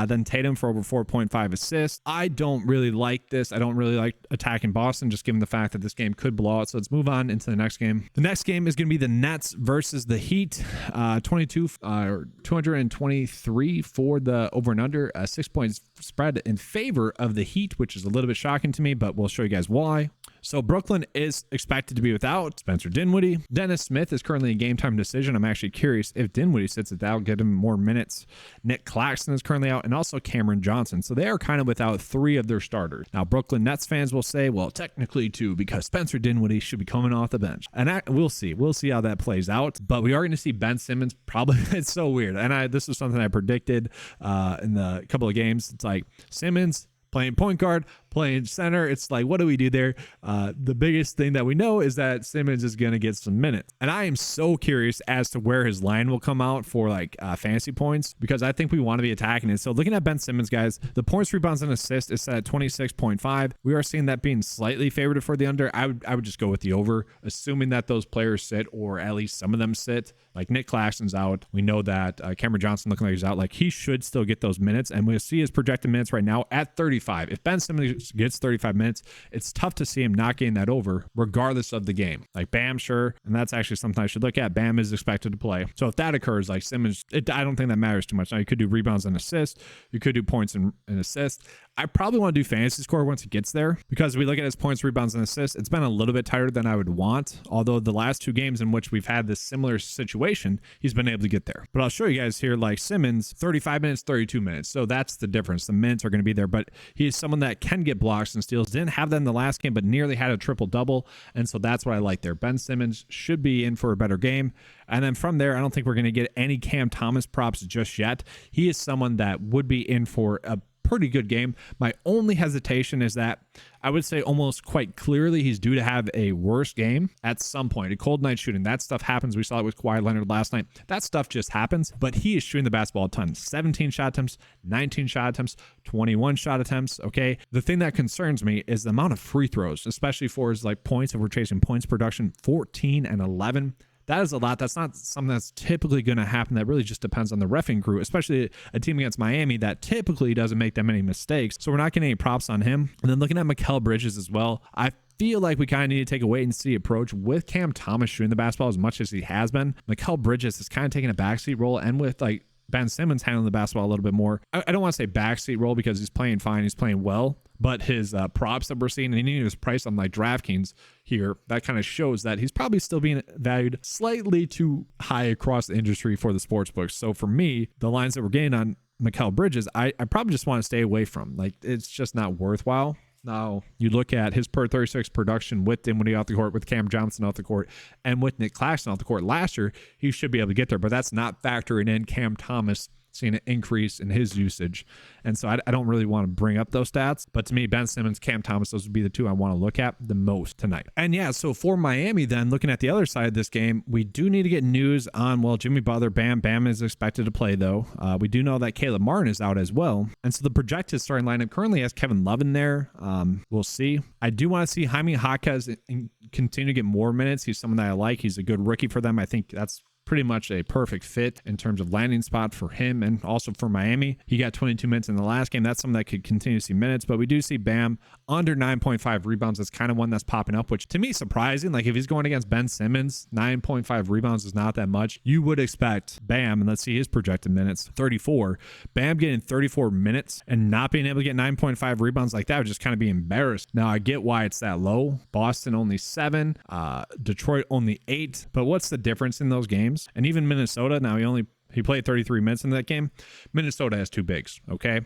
then Tatum for over 4.5 assists. I don't really like this. I don't really like attacking Boston, just given the fact that this game could blow out. So let's move on into the next game. The next game is going to be the Nets versus the Heat. 223 for the over and under, 6 points spread in favor of the Heat, which is a little bit shocking to me, but we'll show you guys why. So Brooklyn is expected to be without Spencer Dinwiddie. Dennis Smith is currently a game time decision. I'm actually curious if Dinwiddie sits it, that'll get him more minutes. Nick Claxton is currently out, and also Cameron Johnson. So they are kind of without 3 of their starters. Now, Brooklyn Nets fans will say, well, technically 2, because Spencer Dinwiddie should be coming off the bench. And we'll see. We'll see how that plays out. But we are going to see Ben Simmons probably. It's so weird. And this was something I predicted in the couple of games. It's like Simmons playing point guard, playing center. It's like, what do we do there? The biggest thing that we know is that Simmons is going to get some minutes. And I am so curious as to where his line will come out for like fantasy points, because I think we want to be attacking it. So looking at Ben Simmons, guys, the points, rebounds, and assists is set at 26.5. We are seeing that being slightly favored for the under. I would just go with the over, assuming that those players sit, or at least some of them sit. Like Nick Claxton's out. We know that Cameron Johnson looking like he's out. Like he should still get those minutes. And we'll see his projected minutes right now at 35. If Ben Simmons gets 35 minutes, it's tough to see him not getting that over regardless of the game. Like Bam, sure. And that's actually something I should look at. Bam is expected to play. So if that occurs, like Simmons, I don't think that matters too much. Now you could do rebounds and assists. You could do points and assists. I probably want to do fantasy score once it gets there, because we look at his points, rebounds, and assists. It's been a little bit tighter than I would want. Although the last 2 games in which we've had this similar situation, he's been able to get there. But I'll show you guys here, like Simmons, 35 minutes, 32 minutes. So that's the difference. The minutes are going to be there, but he is someone that can get blocks and steals. Didn't have that in the last game, but nearly had a triple double. And so that's what I like there. Ben Simmons should be in for a better game. And then from there, I don't think we're going to get any Cam Thomas props just yet. He is someone that would be in for a pretty good game. My only hesitation is that I would say almost quite clearly he's due to have a worse game at some point. A cold night shooting, that stuff happens. We saw it with Kawhi Leonard last night. That stuff just happens, but he is shooting the basketball a ton. 17 shot attempts, 19 shot attempts, 21 shot attempps. Okay. The thing that concerns me is the amount of free throws, especially for his like points. If we're chasing points production, 14 and 11. That is a lot. That's not something that's typically going to happen. That really just depends on the reffing crew, especially a team against Miami that typically doesn't make that many mistakes. So we're not getting any props on him. And then looking at Mikal Bridges as well, I feel like we kind of need to take a wait and see approach with Cam Thomas shooting the basketball as much as he has been. Mikal Bridges is kind of taking a backseat role, and with like Ben Simmons handling the basketball a little bit more. I don't want to say backseat role because he's playing fine. He's playing well. But his props that we're seeing, and he was priced on like DraftKings here, that kind of shows that he's probably still being valued slightly too high across the industry for the sports books. So for me, the lines that we're getting on Mikal Bridges, I probably just want to stay away from. Like, it's just not worthwhile. Now, you look at his per 36 production with Dinwiddie off the court, with Cam Johnson off the court, and with Nick Claxton off the court last year, he should be able to get there. But that's not factoring in Cam Thomas seeing an increase in his usage. And so I don't really want to bring up those stats. But to me, Ben Simmons, Cam Thomas, those would be the 2 I want to look at the most tonight. And yeah, so for Miami then, looking at the other side of this game, we do need to get news on, well, Jimmy Butler. Bam is expected to play, though. We do know that Caleb Martin is out as well. And so the projected starting lineup currently has Kevin Love in there. We'll see. I do want to see Jaime Jaquez continue to get more minutes. He's someone that I like. He's a good rookie for them. I think that's pretty much a perfect fit in terms of landing spot for him and also for Miami. He got 22 minutes in the last game. That's something that could continue to see minutes, but we do see Bam under 9.5 rebounds. That's kind of one that's popping up, which to me is surprising. Like if he's going against Ben Simmons, 9.5 rebounds is not that much. You would expect Bam, and let's see his projected minutes, 34. Bam getting 34 minutes and not being able to get 9.5 rebounds like that would just kind of be embarrassed. Now I get why it's that low. Boston only 7, Detroit only 8, but what's the difference in those games? And even Minnesota, now he played 33 minutes in that game. Minnesota has 2 bigs, okay?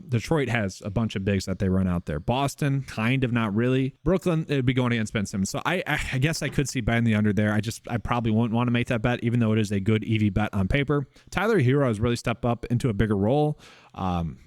Detroit has a bunch of bigs that they run out there. Boston, kind of not really. Brooklyn, it would be going against Ben Simmons. So I guess I could see betting the under there. I probably wouldn't want to make that bet, even though it is a good EV bet on paper. Tyler Hero has really stepped up into a bigger role.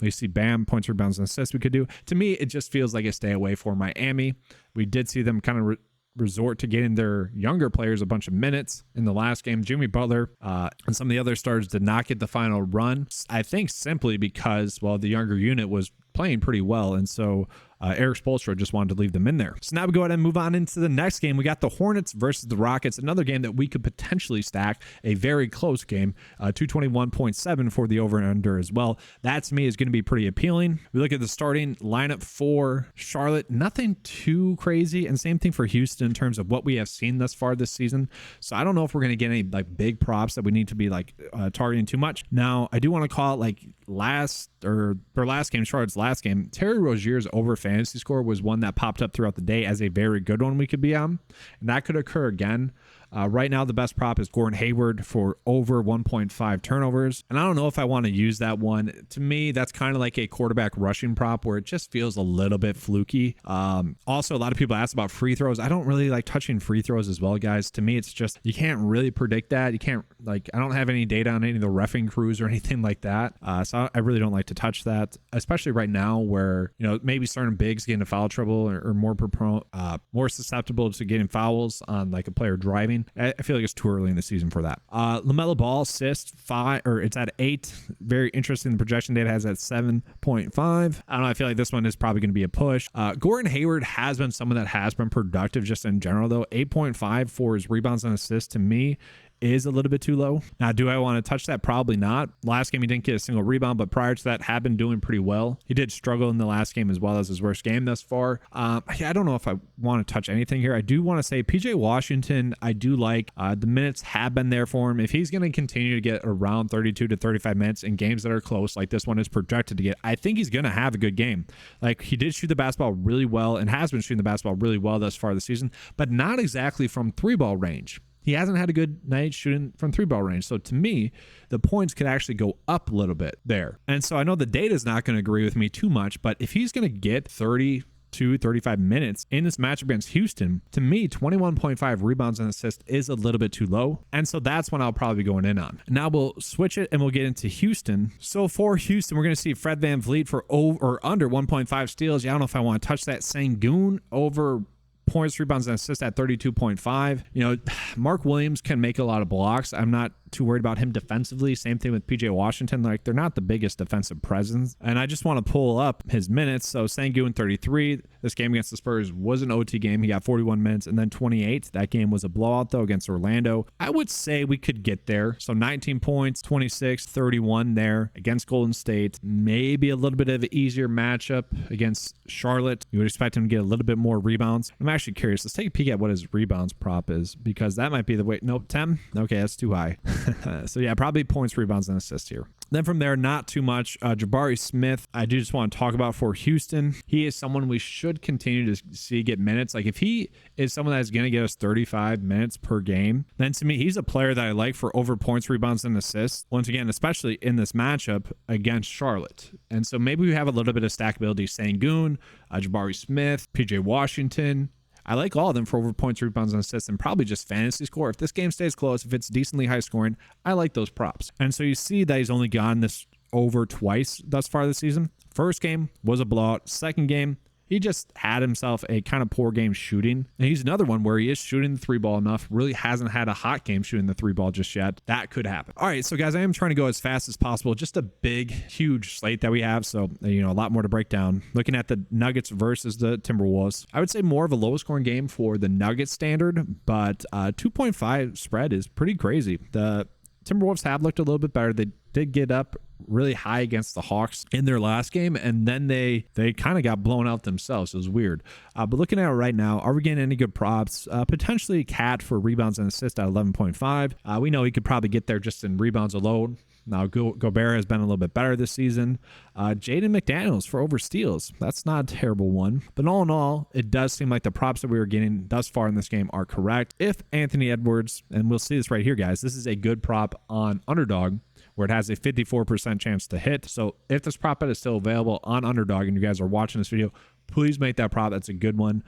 We see Bam, points, rebounds, and assists we could do. To me, it just feels like a stay away for Miami. We did see them kind of resort to getting their younger players a bunch of minutes in the last game. Jimmy Butler and some of the other stars did not get the final run. I think simply because, well, the younger unit was playing pretty well, and so Eric Spoelstra just wanted to leave them in there. So now we go ahead and move on into the next game. We got the Hornets versus the Rockets, another game that we could potentially stack, a very close game, 221.7 for the over and under as well. That to me is going to be pretty appealing. We look at the starting lineup for Charlotte, nothing too crazy, and same thing for Houston in terms of what we have seen thus far this season. So I don't know if we're going to get any like big props that we need to be like targeting too much. Now I do want to call it like last game, Charlotte's last game, Terry Rozier's over fantasy score was one that popped up throughout the day as a very good one we could be on, and that could occur again. Right now, the best prop is Gordon Hayward for over 1.5 turnovers. And I don't know if I want to use that one. To me, that's kind of like a quarterback rushing prop where it just feels a little bit fluky. Also, a lot of people ask about free throws. I don't really like touching free throws as well, guys. To me, it's just, you can't really predict that. You can't, like, I don't have any data on any of the reffing crews or anything like that. So I really don't like to touch that, especially right now where, you know, maybe certain bigs get into foul trouble or more susceptible to getting fouls on like a player driving. I feel like it's too early in the season for that. LaMelo Ball assist 5, or it's at 8. Very interesting. The projection data has at 7.5. I don't know. I feel like this one is probably going to be a push. Gordon Hayward has been someone that has been productive just in general though. 8.5 for his rebounds and assists to me is a little bit too low. Now, do I want to touch that? Probably not. Last game, he didn't get a single rebound, but prior to that, had been doing pretty well. He did struggle in the last game as well as his worst game thus far. I don't know if I want to touch anything here. I do want to say PJ Washington, I do like. The minutes have been there for him. If he's going to continue to get around 32 to 35 minutes in games that are close, like this one is projected to get, I think he's going to have a good game. Like, he did shoot the basketball really well and has been shooting the basketball really well thus far this season, but not exactly from 3-ball range. He hasn't had a good night shooting from 3-ball range. So to me, the points could actually go up a little bit there. And so I know the data is not going to agree with me too much, but if he's going to get 35 minutes in this matchup against Houston, to me, 21.5 rebounds and assists is a little bit too low. And so that's when I'll probably be going in on. Now we'll switch it and we'll get into Houston. So for Houston, we're going to see Fred VanVleet for over or under 1.5 steals. Yeah, I don't know if I want to touch that. Sengun over points, rebounds, and assists at 32.5. You know, Mark Williams can make a lot of blocks. I'm not too worried about him defensively. Same thing with PJ Washington. Like, they're not the biggest defensive presence. And I just want to pull up his minutes. So Sengun 33. This game against the Spurs was an OT game. He got 41 minutes and then 28. That game was a blowout though against Orlando. I would say we could get there. So 19 points, 26, 31 there against Golden State. Maybe a little bit of an easier matchup against Charlotte. You would expect him to get a little bit more rebounds. I'm actually curious. Let's take a peek at what his rebounds prop is, because that might be the way. Nope, 10. Okay, that's too high. So yeah, probably points, rebounds, and assists here. Then from there, not too much. Jabari Smith, I do just want to talk about for Houston. He is someone we should continue to see get minutes. Like, if he is someone that's going to get us 35 minutes per game, then to me, he's a player that I like for over points, rebounds, and assists. Once again, especially in this matchup against Charlotte. And so maybe we have a little bit of stackability. Sengun, Jabari Smith, PJ Washington. I like all of them for over points, rebounds, and assists, and probably just fantasy score. If this game stays close, if it's decently high scoring, I like those props. And so you see that he's only gotten this over twice thus far this season. First game was a blowout. Second game, he just had himself a kind of poor game shooting. And he's another one where he is shooting the 3-ball enough, really hasn't had a hot game shooting the 3-ball just yet. That could happen. All right, so guys, I am trying to go as fast as possible. Just a big, huge slate that we have. So, a lot more to break down. Looking at the Nuggets versus the Timberwolves, I would say more of a low scoring game for the Nuggets standard, but 2.5 spread is pretty crazy. The Timberwolves have looked a little bit better. They did get up really high against the Hawks in their last game, and then they kind of got blown out themselves. It was weird. But looking at it right now, are we getting any good props? Potentially Cat for rebounds and assists at 11.5. We know he could probably get there just in rebounds alone. Now, Gobert has been a little bit better this season. Jaden McDaniels for over steals. That's not a terrible one. But all in all, it does seem like the props that we were getting thus far in this game are correct. If Anthony Edwards, and we'll see this right here, guys, this is a good prop on Underdog, where it has a 54% chance to hit. So if this prop bet is still available on Underdog and you guys are watching this video, please make that prop. That's a good one.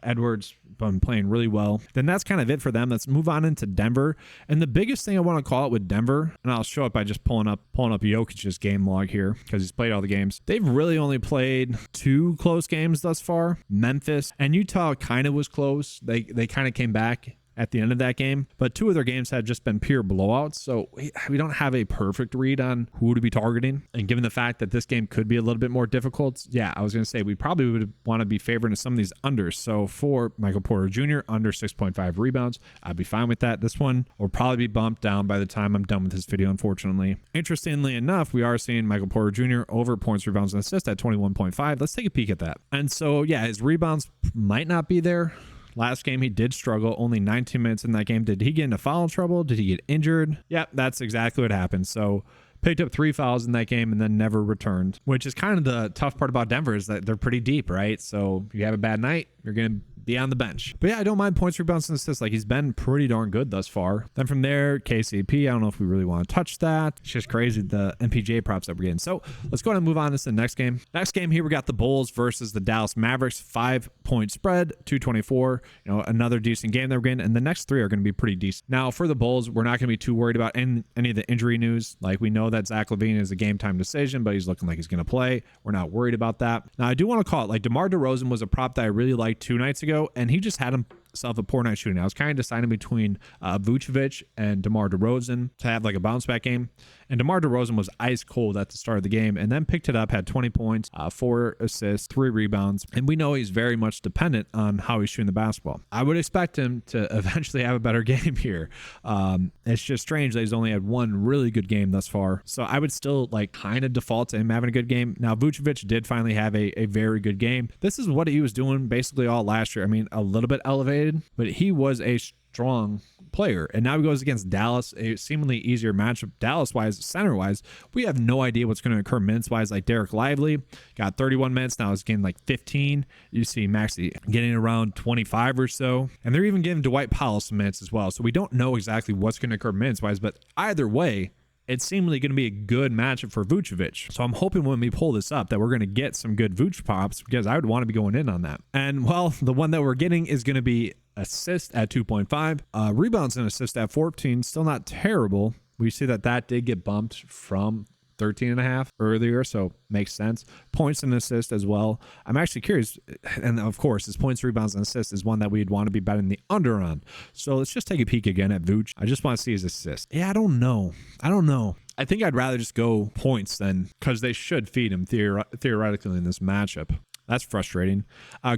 Edwards been playing really well. Then that's kind of it for them. Let's move on into Denver. And the biggest thing I want to call it with Denver, and I'll show it by just pulling up Jokic's game log here because he's played all the games. They've really only played 2 close games thus far. Memphis and Utah kind of was close. They kind of came back at the end of that game, but 2 of their games had just been pure blowouts, so we don't have a perfect read on who to be targeting. And given the fact that this game could be a little bit more difficult, I was going to say we probably would want to be favoring some of these unders. So for Michael Porter Jr., under 6.5 rebounds, I'd be fine with that. This one will probably be bumped down by the time I'm done with this video, unfortunately. Interestingly enough, we are seeing Michael Porter Jr. over points, rebounds, and assists at 21.5. Let's take a peek at that. And so, his rebounds might not be there. Last game, he did struggle. Only 19 minutes in that game. Did he get into foul trouble? Did he get injured? Yep, that's exactly what happened. So picked up 3 fouls in that game and then never returned, which is kind of the tough part about Denver is that they're pretty deep, right? So if you have a bad night, you're going to be on the bench. But I don't mind points, rebounds, and assists. Like, he's been pretty darn good thus far. Then from there, KCP, I don't know if we really want to touch that. It's just crazy, the MPJ props that we're getting. So let's go ahead and move on to the next game. Next game here, we got the Bulls versus the Dallas Mavericks. 5-point spread, 224. Another decent game that we're getting. And the next 3 are going to be pretty decent. Now, for the Bulls, we're not going to be too worried about any of the injury news. Like, we know that Zach LaVine is a game time decision, but he's looking like he's going to play. We're not worried about that. Now, I do want to call it, like, DeMar DeRozan was a prop that I really liked 2 nights ago, and he just had himself a poor night shooting. I was kind of deciding between Vucevic and DeMar DeRozan to have like a bounce back game. And DeMar DeRozan was ice cold at the start of the game and then picked it up, had 20 points, 4 assists, 3 rebounds. And we know he's very much dependent on how he's shooting the basketball. I would expect him to eventually have a better game here. It's just strange that he's only had 1 really good game thus far. So I would still like kind of default to him having a good game. Now, Vucevic did finally have a very good game. This is what he was doing basically all last year. I mean, a little bit elevated, but he was a strong player. And now he goes against Dallas, a seemingly easier matchup. Dallas-wise, center-wise, we have no idea what's going to occur minutes-wise. Like Derek Lively got 31 minutes. Now he's getting like 15. You see Maxey getting around 25 or so. And they're even giving Dwight Powell some minutes as well. So we don't know exactly what's going to occur minutes-wise, but either way, it's seemingly going to be a good matchup for Vucevic. So I'm hoping when we pull this up that we're going to get some good Vuce pops because I would want to be going in on that. And well, the one that we're getting is going to be assist at 2.5, rebounds and assist at 14. Still not terrible. We see that did get bumped from 13.5 earlier, so makes sense. Points and assist as well. I'm actually curious, and of course, his points, rebounds, and assists is one that we'd want to be betting the under on. So let's just take a peek again at Vooch. I just want to see his assist. I don't know. I think I'd rather just go points then, because they should feed him theoretically in this matchup. That's frustrating.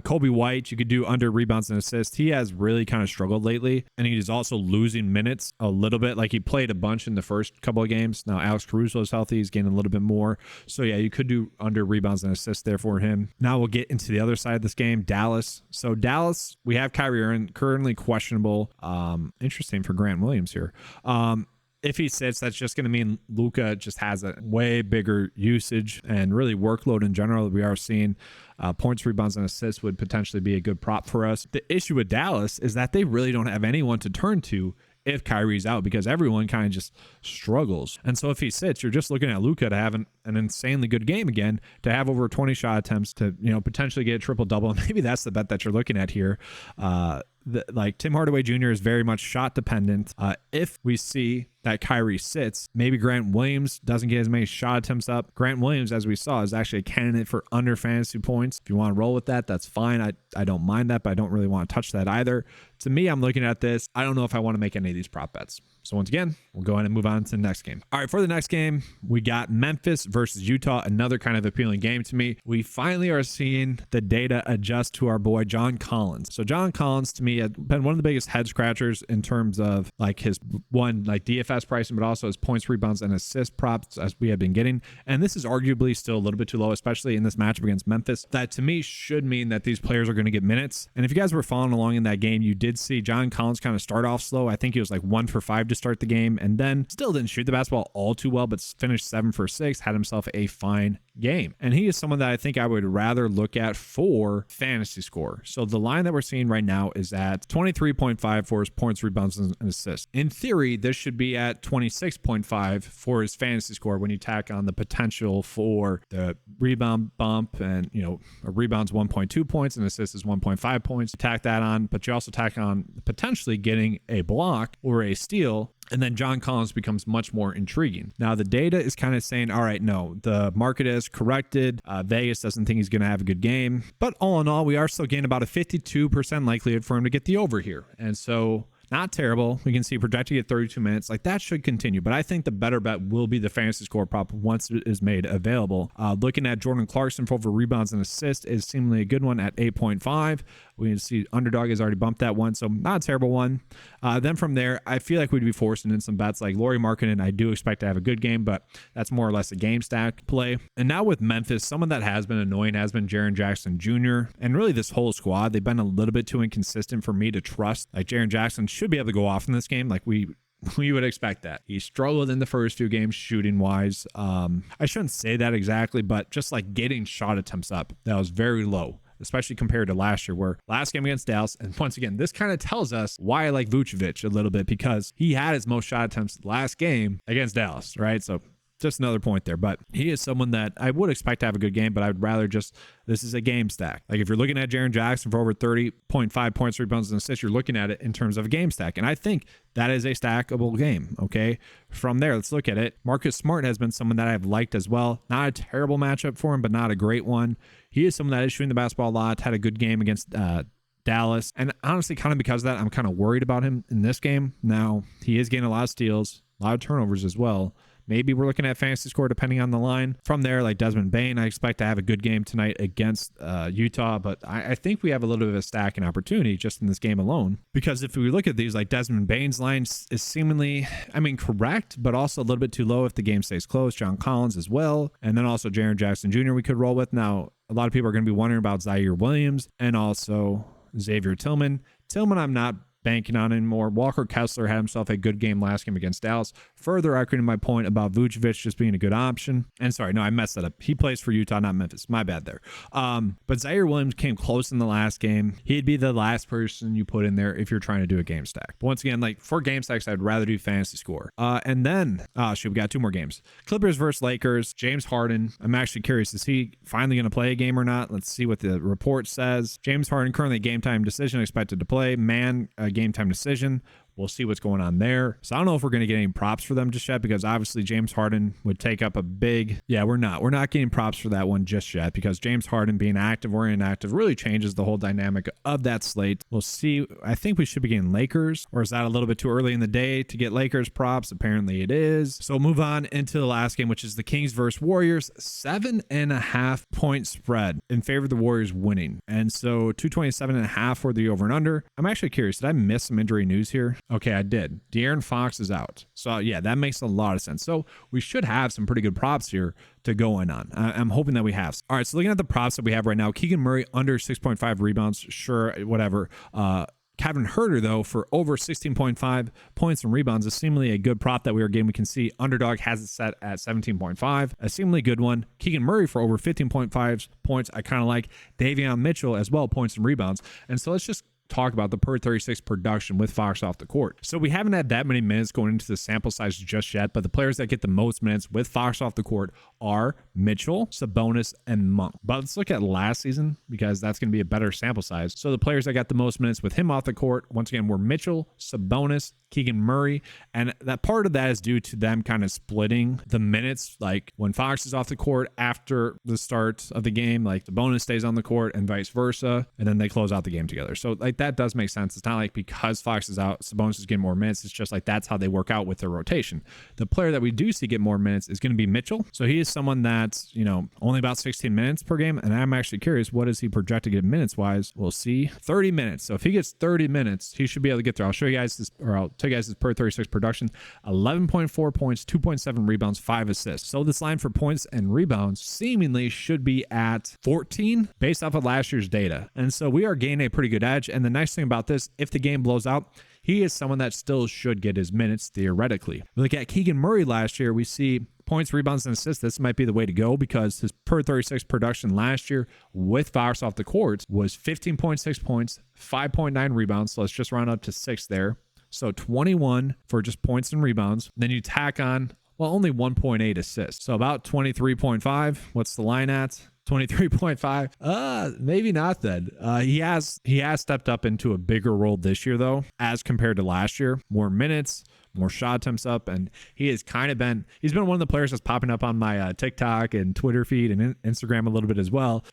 Kobe White, you could do under rebounds and assists. He has really kind of struggled lately, and he's also losing minutes a little bit. Like he played a bunch in the first couple of games. Now Alex Caruso is healthy. He's getting a little bit more. So yeah, you could do under rebounds and assists there for him. Now we'll get into the other side of this game, Dallas. So Dallas, we have Kyrie Irving, currently questionable. Interesting for Grant Williams here. If he sits, that's just going to mean Luka just has a way bigger usage and really workload in general. We are seeing points, rebounds, and assists would potentially be a good prop for us. The issue with Dallas is that they really don't have anyone to turn to if Kyrie's out because everyone kind of just struggles. And so if he sits, you're just looking at Luka to have an insanely good game again, to have over 20 shot attempts, to potentially get a triple-double. And maybe that's the bet that you're looking at here. Like Tim Hardaway Jr. is very much shot dependent. If we see that Kyrie sits, maybe Grant Williams doesn't get as many shot attempts up. Grant Williams, as we saw, is actually a candidate for under fantasy points. If you want to roll with that, that's fine. I don't mind that, but I don't really want to touch that either. To me, I'm looking at this. I don't know if I want to make any of these prop bets. So once again, we'll go ahead and move on to the next game. All right, for the next game, we got Memphis versus Utah, another kind of appealing game to me. We finally are seeing the data adjust to our boy John Collins. So John Collins, to me, has been one of the biggest head scratchers in terms of like his DFS pricing, but also his points, rebounds, and assist props as we have been getting. And this is arguably still a little bit too low, especially in this matchup against Memphis. That to me should mean that these players are going to get minutes. And if you guys were following along in that game, you did see John Collins kind of start off slow. I think he was like 1 for 5 to start the game, and then still didn't shoot the basketball all too well, but finished 7 for 6, had himself a fine game. And he is someone that I think I would rather look at for fantasy score. So the line that we're seeing right now is at 23.5 for his points, rebounds, and assists. In theory, this should be at 26.5 for his fantasy score when you tack on the potential for the rebound bump, and a rebound's 1.2 points and assist is 1.5 points. Tack that on, but you also tack on potentially getting a block or a steal, and then John Collins becomes much more intriguing. Now, the data is kind of saying, all right, no, the market is corrected. Vegas doesn't think he's going to have a good game. But all in all, we are still getting about a 52% likelihood for him to get the over here. And so not terrible. We can see projected at 32 minutes. Like, that should continue. But I think the better bet will be the fantasy score prop once it is made available. Looking at Jordan Clarkson for over rebounds and assists is seemingly a good one at 8.5. We can see Underdog has already bumped that one, so not a terrible one. Then from there, I feel like we'd be forcing in some bets like Lauri Markkanen. I do expect to have a good game, but that's more or less a game stack play. And now with Memphis, someone that has been annoying has been Jaren Jackson Jr. And really this whole squad, they've been a little bit too inconsistent for me to trust. Like, Jaren Jackson should be able to go off in this game. Like, we would expect that. He struggled in the first 2 games shooting wise. I shouldn't say that exactly, but just like getting shot attempts up, that was very low, especially compared to last year, where last game against Dallas. And once again, this kind of tells us why I like Vucevic a little bit, because he had his most shot attempts last game against Dallas, right? So just another point there. But he is someone that I would expect to have a good game, but I would rather this is a game stack. Like, if you're looking at Jaren Jackson for over 30.5 points, rebounds, and assists, you're looking at it in terms of a game stack. And I think that is a stackable game, okay? From there, let's look at it. Marcus Smart has been someone that I've liked as well. Not a terrible matchup for him, but not a great one. He is someone that is shooting the basketball a lot, had a good game against Dallas. And honestly, kind of because of that, I'm kind of worried about him in this game. Now, he is getting a lot of steals, a lot of turnovers as well. Maybe we're looking at fantasy score depending on the line. From there, like Desmond Bane, I expect to have a good game tonight against Utah, but I think we have a little bit of a stacking opportunity just in this game alone. Because if we look at these, like Desmond Bane's line is seemingly, correct, but also a little bit too low if the game stays close. John Collins as well. And then also Jaren Jackson Jr. we could roll with. Now, a lot of people are going to be wondering about Zaire Williams and also Xavier Tillman. Tillman, I'm not banking on anymore. Walker Kessler had himself a good game last game against Dallas. Further echoing my point about Vucevic just being a good option. And sorry, no, I messed that up. He plays for Utah, not Memphis. My bad there. But Zaire Williams came close in the last game. He'd be the last person you put in there if you're trying to do a game stack. But once again, like for game stacks, I'd rather do fantasy score. And then, we got 2 more games. Clippers versus Lakers. James Harden. I'm actually curious, is he finally going to play a game or not? Let's see what the report says. James Harden currently game time decision, expected to play. Game time decision. We'll see what's going on there. So I don't know if we're going to get any props for them just yet, because obviously James Harden would take up a big... Yeah, we're not getting props for that one just yet, because James Harden being active or inactive really changes the whole dynamic of that slate. We'll see. I think we should be getting Lakers, or is that a little bit too early in the day to get Lakers props? Apparently it is. So we'll move on into the last game, which is the Kings versus Warriors. 7.5 point spread in favor of the Warriors winning. And so 227.5 for the over and under. I'm actually curious, did I miss some injury news here? Okay, I did. De'Aaron Fox is out. So yeah, that makes a lot of sense. So we should have some pretty good props here to go in on. I'm hoping that we have. All right, so looking at the props that we have right now, Keegan Murray under 6.5 rebounds. Sure, whatever. Kevin Huerter, though, for over 16.5 points and rebounds is seemingly a good prop that we are getting. We can see Underdog has it set at 17.5, a seemingly good one. Keegan Murray for over 15.5 points, I kind of like. Davion Mitchell as well, points and rebounds. And so let's just talk about the per 36 production with Fox off the court. So we haven't had that many minutes going into the sample size just yet, but the players that get the most minutes with Fox off the court are Mitchell, Sabonis, and Monk. But let's look at last season, because that's going to be a better sample size. So the players that got the most minutes with him off the court, once again, were Mitchell, Sabonis, Keegan Murray. And that part of that is due to them kind of splitting the minutes. Like when Fox is off the court after the start of the game, like Sabonis stays on the court and vice versa. And then they close out the game together. So like that does make sense. It's not like because Fox is out, Sabonis is getting more minutes. It's just like that's how they work out with their rotation. The player that we do see get more minutes is going to be Mitchell. So he is someone that's, only about 16 minutes per game. And I'm actually curious, what is he projected to get minutes wise? We'll see. 30 minutes. So if he gets 30 minutes, he should be able to get there. I'll show you guys this, or I'll tell you guys his per 36 production. 11.4 points, 2.7 rebounds, 5 assists. So this line for points and rebounds seemingly should be at 14 based off of last year's data. And so we are gaining a pretty good edge. And the nice thing about this, if the game blows out, he is someone that still should get his minutes theoretically. Look at Keegan Murray last year. We see points, rebounds, and assists. This might be the way to go because his per 36 production last year with Fox off the court was 15.6 points, 5.9 rebounds. So let's just round up to 6 there. So 21 for just points and rebounds. Then you tack on, only 1.8 assists. So about 23.5. What's the line at? 23.5. Maybe not then. He has stepped up into a bigger role this year though, as compared to last year. More minutes, more shot attempts up, and he's been one of the players that's popping up on my TikTok and Twitter feed and Instagram a little bit as well,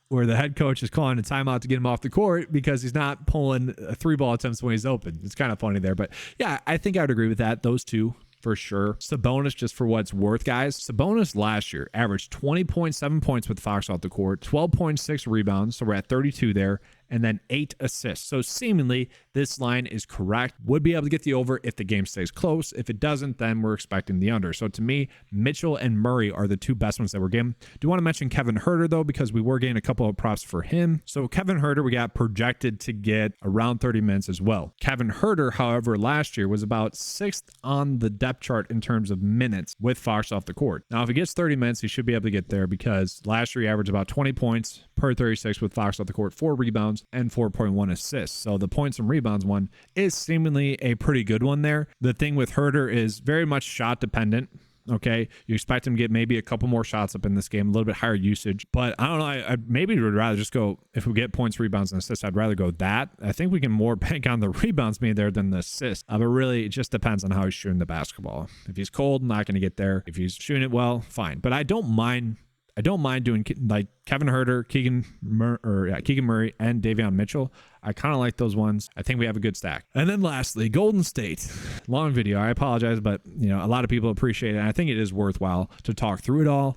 where the head coach is calling a timeout to get him off the court because he's not pulling 3-ball attempts when he's open. It's kind of funny there, but yeah, I think I would agree with that. Those two for sure. Sabonis, just for what it's worth, guys. Sabonis last year averaged 20.7 points with Fox off the court, 12.6 rebounds, so we're at 32 there, and then 8 assists. So seemingly this line is correct. Would be able to get the over if the game stays close. If it doesn't, then we're expecting the under. So to me, Mitchell and Murray are the two best ones that we're getting. Do want to mention Kevin Huerter though, because we were getting a couple of props for him. So Kevin Huerter, we got projected to get around 30 minutes as well. Kevin Huerter, however, last year was about 6th on the depth chart in terms of minutes with Fox off the court. Now, if he gets 30 minutes, he should be able to get there because last year he averaged about 20 points per 36 with Fox off the court, 4 rebounds, and 4.1 assists. So the points and rebounds one is seemingly a pretty good one there. The thing with Huerter is very much shot dependent. Okay, you expect him to get maybe a couple more shots up in this game, a little bit higher usage. But I don't know, I maybe would rather just go, if we get points, rebounds, and assists, I'd rather go that. I think we can more bank on the rebounds being there than the assists. But really, it just depends on how he's shooting the basketball. If he's cold, not going to get there. If he's shooting it well, fine. But I don't mind doing like Kevin Huerter, Keegan Murray, and Davion Mitchell. I kind of like those ones. I think we have a good stack. And then lastly, Golden State. Long video. I apologize, but a lot of people appreciate it. And I think it is worthwhile to talk through it all.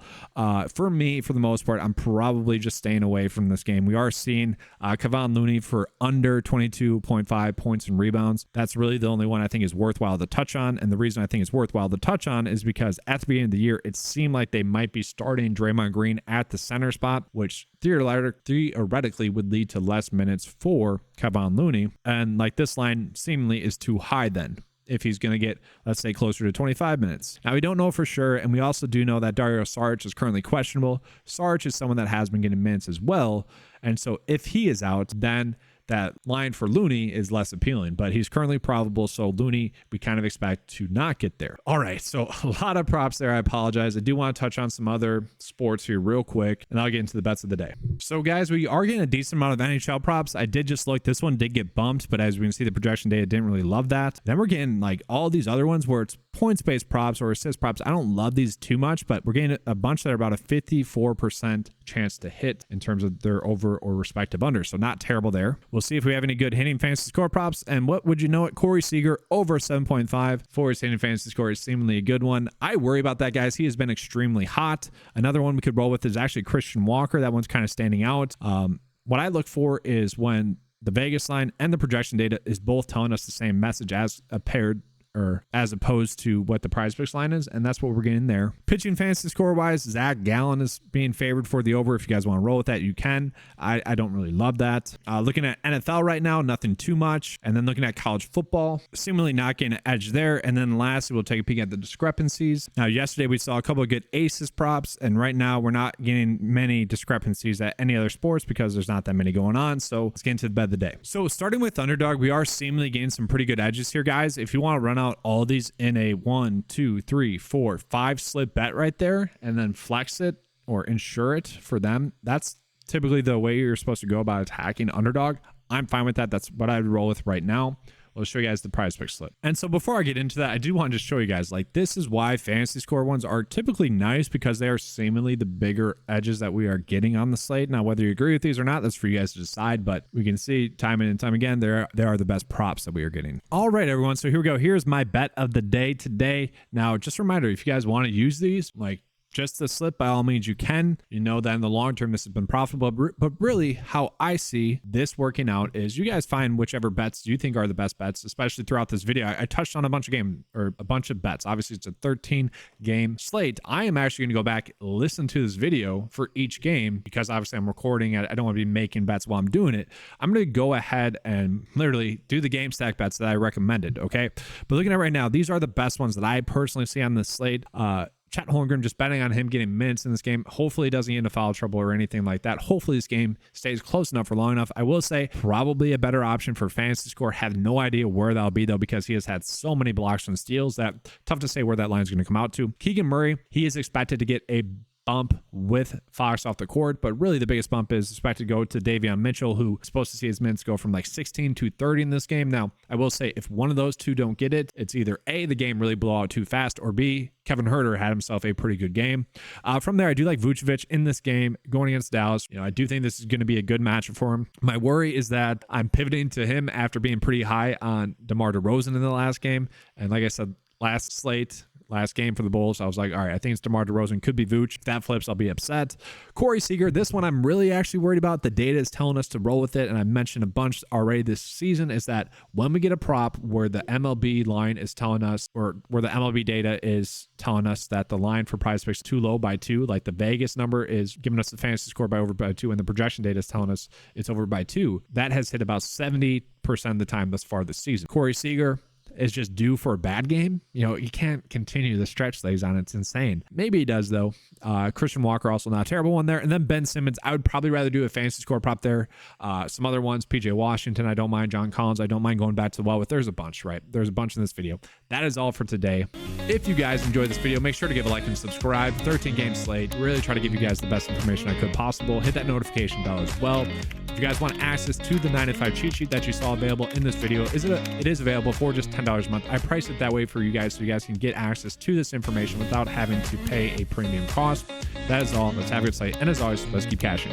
For me, for the most part, I'm probably just staying away from this game. We are seeing Kevon Looney for under 22.5 points and rebounds. That's really the only one I think is worthwhile to touch on. And the reason I think it's worthwhile to touch on is because at the beginning of the year, it seemed like they might be starting Draymond Green at the center spot, which theoretically would lead to less minutes for Kevon Looney. And like this line seemingly is too high then, if he's going to get, let's say, closer to 25 minutes. Now, we don't know for sure, and we also do know that Dario Saric is currently questionable. Saric is someone that has been getting minutes as well, and so if he is out, then that line for Looney is less appealing, but he's currently probable, so Looney we kind of expect to not get there. All right, so a lot of props there. I apologize. I do want to touch on some other sports here real quick, and I'll get into the bets of the day. So guys, we are getting a decent amount of NHL props. I did just look. This one did get bumped, but as we can see, the projection data didn't really love that. Then we're getting like all these other ones where it's points-based props or assist props. I don't love these too much, but we're getting a bunch that are about a 54% chance to hit in terms of their over or respective under. So not terrible there. We'll see if we have any good hitting fantasy score props. And what would you know it? Corey Seager over 7.5 for his hitting fantasy score is seemingly a good one. I worry about that, guys. He has been extremely hot. Another one we could roll with is actually Christian Walker. That one's kind of standing out. What I look for is when the Vegas line and the projection data is both telling us the same message as opposed to what the PrizePicks line is, and that's what we're getting there. Pitching fantasy score wise, Zach Gallen is being favored for the over. If you guys want to roll with that, you can. I don't really love that. Looking at NFL right now, nothing too much. And then looking at college football, seemingly not getting an edge there. And then lastly, we'll take a peek at the discrepancies. Now, yesterday we saw a couple of good aces props, and right now we're not getting many discrepancies at any other sports because there's not that many going on. So let's get into the bet of the day. So starting with Underdog, we are seemingly getting some pretty good edges here, guys. If you want to run out all these in a 1, 2, 3, 4, 5 slip bet right there and then flex it or insure it for them, that's typically the way you're supposed to go about attacking Underdog. I'm fine with that. That's what I would roll with right now. We'll show you guys the prize pick slip. And so before I get into that, I do want to just show you guys, like, this is why fantasy score ones are typically nice, because they are seemingly the bigger edges that we are getting on the slate. Now, whether you agree with these or not, that's for you guys to decide, but we can see time and time again, there are the best props that we are getting. All right, everyone. So here we go. Here's my bet of the day today. Now, just a reminder, if you guys want to use these, like, just the slip, by all means you can. You know that in the long term this has been profitable, but really how I see this working out is you guys find whichever bets you think are the best bets, especially throughout this video. I touched on a bunch of bets. Obviously it's a 13 game slate. I am actually going to go back, listen to this video for each game, because obviously I'm recording it. I don't want to be making bets while I'm doing it. I'm going to go ahead and literally do the game stack bets that I recommended. Okay. But looking at it right now, these are the best ones that I personally see on this slate. Chet Holmgren, just betting on him getting minutes in this game. Hopefully he doesn't get into foul trouble or anything like that. Hopefully this game stays close enough for long enough. I will say probably a better option for fantasy score. Have no idea where that'll be though, because he has had so many blocks and steals that tough to say where that line is going to come out to. Keegan Murray, he is expected to get a bump with Fox off the court, but really the biggest bump is expected to go to Davion Mitchell, who is supposed to see his minutes go from like 16 to 30 in this game. Now, I will say if one of those two don't get it, it's either A, the game really blow out too fast, or B, Kevin Huerter had himself a pretty good game. From there, I do like Vucevic in this game going against Dallas. You know, I do think this is going to be a good matchup for him. My worry is that I'm pivoting to him after being pretty high on DeMar DeRozan in the last game. And like I said, last game for the Bulls, I was like, all right, I think it's DeMar DeRozan, could be Vooch. If that flips, I'll be upset. Corey Seager, this one I'm really actually worried about. The data is telling us to roll with it, and I mentioned a bunch already this season, is that when we get a prop where the MLB line is telling us, or where the MLB data is telling us that the line for PrizePicks too low by 2, like the Vegas number is giving us the fantasy score by over by 2, and the projection data is telling us it's over by 2, that has hit about 70% of the time thus far this season. Corey Seager is just due for a bad game. You know, he can't continue the stretch that he's on. It's insane. Maybe he does, though. Christian Walker, also not a terrible one there. And then Ben Simmons, I would probably rather do a fantasy score prop there. Some other ones, PJ Washington, I don't mind. John Collins, I don't mind going back to the well with. There's a bunch, right? There's a bunch in this video. That is all for today. If you guys enjoyed this video, make sure to give a like and subscribe. 13 game slate. Really try to give you guys the best information I could possible. Hit that notification bell as well. If you guys want access to the 9 to 5 cheat sheet that you saw available in this video, it is available for just $10 a month. I price it that way for you guys so you guys can get access to this information without having to pay a premium cost. That is all. Let's have a good slate. And as always, let's keep cashing.